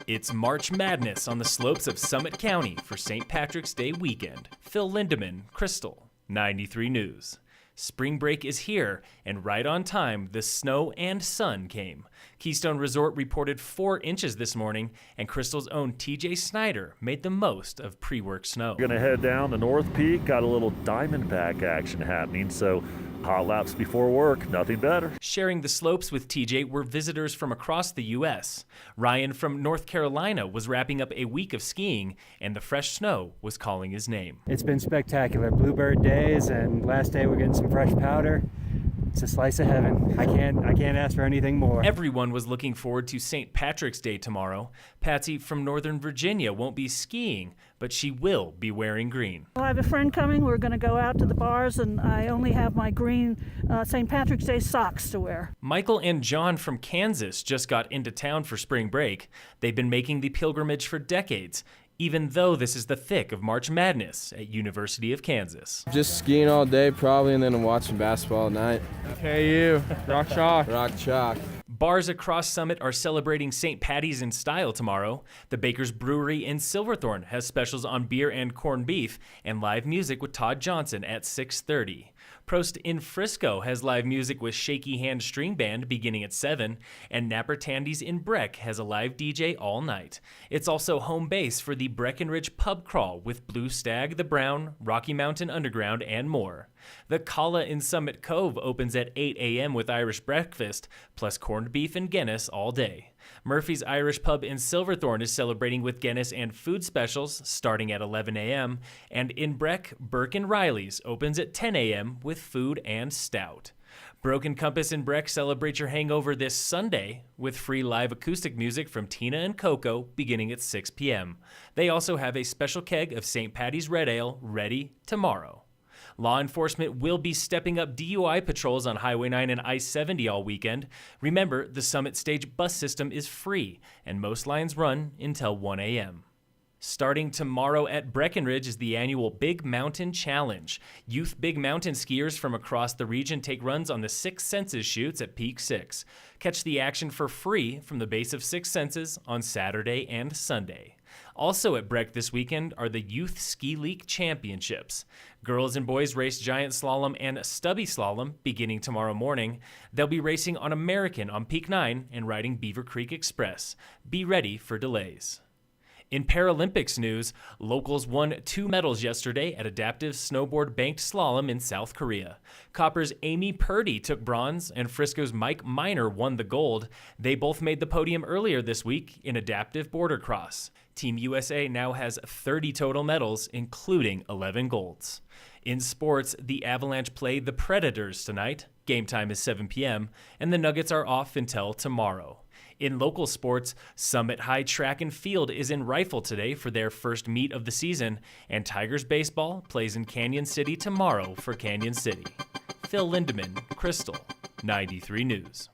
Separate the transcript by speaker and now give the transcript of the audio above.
Speaker 1: It's March Madness on the slopes of Summit County for St. Patrick's Day weekend. Phil Lindeman, Krystal, 93 News. Spring break is here, and right on time, the snow and sun came. Keystone Resort reported 4 inches this morning, and Krystal's own TJ Snyder made the most of pre-work snow.
Speaker 2: We're going to head down the North Peak, got a little Diamondback action happening, so hot laps before work, nothing better.
Speaker 1: Sharing the slopes with TJ were visitors from across the U.S. Ryan from North Carolina was wrapping up a week of skiing, and the fresh snow was calling his name.
Speaker 3: It's been spectacular. Bluebird days, and last day we're getting some fresh powder. It's a slice of heaven. I can't ask for anything more.
Speaker 1: Everyone was looking forward to St. Patrick's Day tomorrow. Patsy from Northern Virginia won't be skiing, but she will be wearing green.
Speaker 4: Well, I have a friend coming. We're going to go out to the bars, and I only have my green St. Patrick's Day socks to wear.
Speaker 1: Michael and John from Kansas just got into town for spring break. They've been making the pilgrimage for decades, even though this is the thick of March Madness at University of Kansas.
Speaker 5: Just skiing all day probably, and then watching basketball at night.
Speaker 6: KU, rock chalk.
Speaker 5: Rock chalk.
Speaker 1: Bars across Summit are celebrating St. Patty's in style tomorrow. The Baker's Brewery in Silverthorne has specials on beer and corned beef, and live music with Todd Johnson at 6:30. Prost in Frisco has live music with Shaky Hand String Band beginning at 7, and Napper Tandy's in Breck has a live DJ all night. It's also home base for the Breckenridge Pub Crawl with Blue Stag, The Brown, Rocky Mountain Underground, and more. The Kala in Summit Cove opens at 8 a.m. with Irish breakfast, plus corned beef and Guinness all day. Murphy's Irish Pub in Silverthorne is celebrating with Guinness and food specials starting at 11 a.m. And in Breck, Burke and Riley's opens at 10 a.m. with food and stout. Broken Compass in Breck celebrates your hangover this Sunday with free live acoustic music from Tina and Coco beginning at 6 p.m. They also have a special keg of St. Patty's Red Ale ready tomorrow. Law enforcement will be stepping up DUI patrols on Highway 9 and I-70 all weekend. Remember, the Summit Stage bus system is free, and most lines run until 1 a.m. Starting tomorrow at Breckenridge is the annual Big Mountain Challenge. Youth Big Mountain skiers from across the region take runs on the Six Senses chutes at Peak 6. Catch the action for free from the base of Six Senses on Saturday and Sunday. Also at Breck this weekend are the Youth Ski League Championships. Girls and boys race giant slalom and stubby slalom beginning tomorrow morning. They'll be racing on American on Peak 9 and riding Beaver Creek Express. Be ready for delays. In Paralympics news, locals won 2 medals yesterday at adaptive snowboard banked slalom in South Korea. Copper's Amy Purdy took bronze, and Frisco's Mike Miner won the gold. They both made the podium earlier this week in adaptive border cross. Team USA now has 30 total medals, including 11 golds. In sports, the Avalanche play the Predators tonight. Game time is 7 p.m., and the Nuggets are off until tomorrow. In local sports, Summit High Track and Field is in Rifle today for their first meet of the season, and Tigers baseball plays in Canyon City tomorrow for Canyon City. Phil Lindeman, Krystal, 93 News.